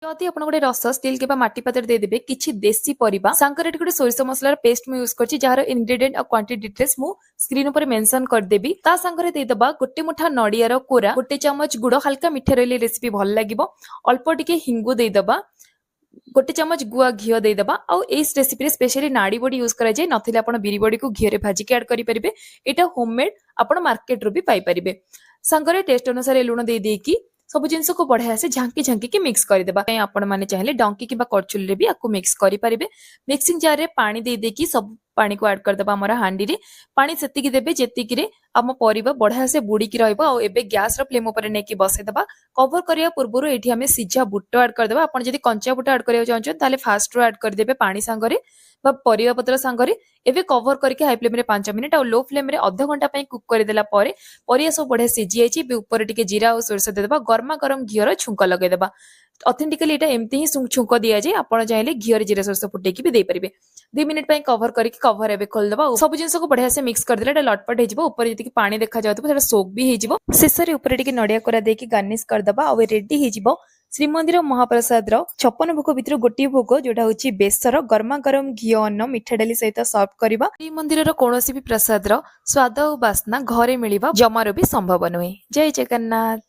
ଯଦି ଆପଣ ଗୋଟେ ରସ ଷ୍ଟିଲ୍ କିମ୍ବା ମାଟି ପାତ୍ରରେ ଦେଇଦେବେ କିଛି ଦେଶୀ ପରିବା ସାଙ୍ଗରେ ଏଠି ଗୋଟେ ସୋରିଷ ମସଲାର ପେଷ୍ଟ ମୁଁ ୟୁଜ କରିଛି ଯାହାର ଇନଗ୍ରେଡିଏଣ୍ଟ ଆଉ କ୍ୱାଣ୍ଟିଟି ଡିଟେଲ୍ସ ମୁଁ ସ୍କ୍ରିନ ଉପରେ ମେନସନ କରିଦେବି। ତା ସାଙ୍ଗରେ ଦେଇଦବା ଗୋଟେ ମୁଠା ନଡିଆର କୋରା, ଗୋଟେ ଚାମଚ ଗୁଡ, ହାଲକା ମିଠା ରହିଲେ ରେସିପି ଭଲ ଲାଗିବ। ଅଳ୍ପ ଟିକେ ହିଙ୍ଗୁ ଦେଇଦବା, ଗୋଟେ ଚାମଚ ଗୁଆ ଘିଅ ଦେଇଦବା। ଆଉ ଏଇ ରେସିପିରେ ସ୍ପେଶାଲି ନାଡି ବଡି ୟୁଜ କରାଯାଏ, ନଥିଲେ ଆପଣ ବିରି ବଡିକୁ ଘିଅରେ ଭାଜିକି ଆଡ କରିପାରିବେ। ଏଇଟା ହୋମମେଡ, ଆପଣ ମାର୍କେଟରୁ ବି ପାଇପାରିବେ। ସାଙ୍ଗରେ ଟେଷ୍ଟ ଅନୁସାରେ ଲୁଣ ଦେଇକି ସବୁ ଜିନିଷକୁ ବଢିଆ ସେ ଝାଙ୍କି ଝାଙ୍କିକି ମିକ୍ସ କରିଦେବା। ଆପଣ ମାନେ ଚାହିଁଲେ ଡଙ୍କି କିମ୍ବା କଚୁଲିରେ ବି ଆକୁ ମିକ୍ସ କରିପାରିବେ। ମିକ୍ସିଂ ଜାରରେ ପାଣି ଦେଇକି ସବୁ ପାଣିକୁ ଆଡ କରିଦେବା ଆମର ହାଣ୍ଡିରେ। ପାଣି ସେତିକି ଦେବେ ଯେତିକିରେ ଆମ ପରିବା ବଢିଆ ସେ ବୁଡିକି ରହିବ। ଆଉ ଏବେ ଗ୍ୟାସର ଫ୍ଲେମ ଉପରେ ନେଇକି ବସେଇଦବା। କଭର କରିବା ପୂର୍ବରୁ ଏଠି ଆମେ ସିଝା ବୁଟ ଆଡ କରିଦେବା। ଆପଣ ଯଦି କଞ୍ଚା ବୁଟ ଆଡ କରିବାକୁ ଚାହୁଁଛନ୍ତି ତାହେଲେ ଫାଷ୍ଟରୁ ଆଡ କରିଦେବେ ପାଣି ସାଙ୍ଗରେ ବା ପରିବା ପତ୍ର ସାଙ୍ଗରେ। ଏବେ କଭର କରିକି ହାଇ ଫ୍ଲେମରେ 5 ମିନିଟ୍ ଆଉ ଲୋ ଫ୍ଲେମରେ ଅଧଘଣ୍ଟା ପାଇଁ କୁକ୍ କରିଦେଲା ପରେ ପରିବା ସବୁ ବଢିଆ ସିଝି ଯାଇଛି। ଏବେ ଉପରେ ଟିକେ ଜିରା ଆଉ ସୋରିଷ ଦେଇଦେବା। ଗରମା ଗରମ ଘିଅର ଛୁଙ୍କ ଲଗେଇଦେବା। ଅଥେଣ୍ଟିକାଲି ଏଇଟା ଏମିତି ହିଁ ଛୁଙ୍କ ଦିଆଯାଏ। ଆପଣ ଚାହିଁଲେ ଘିଅରେ ଜିରା ସୋରିଷ ଫୁଟେଇକି ବି ଦେଇପାରିବେ। 2 ମିନିଟ୍ ପାଇଁ କଭର କରିକି କଭର ଏବେ ଖୋଲିଦେବା। ସବୁ ଜିନିଷକୁ ବଢିଆ ସେ ମିକ୍ସ କରିଦେଲେ ଏଟା ଲଟପଟ ହେଇଯିବ। ଉପରେ ଯେତିକି ପାଣି ଦେଖାଯାଉଥିବ ସେଟା ସୋକ୍ ବି ହେଇଯିବ। ଶେଷରେ ଉପରେ ଟିକେ ନଡିଆ କୋରା ଦେଇକି ଗାର୍ନିଶ କରିଦବା। ଆଉ ରେଡି ହେଇଯିବ ଶ୍ରୀମନ୍ଦିର ମହାପ୍ରସାଦର 56 ଭୋଗ ଭିତରୁ ଗୋଟିଏ ଭୋଗ, ଯୋଉଟା ହଉଛି ବେସର ଗରମା ଗରମ ଘିଅ ଅନ୍ନ ମିଠା ଡାଲି ସହିତ ସର୍ଭ କରିବା। ଶ୍ରୀମନ୍ଦିରର କୌଣସି ବି ପ୍ରସାଦର ସ୍ୱାଦ ଆଉ ବାସ୍ନା ଘରେ ମିଳିବା ଜମାରୁ ବି ସମ୍ଭବ ନୁହେଁ। ଜୟ ଜଗନ୍ନାଥ।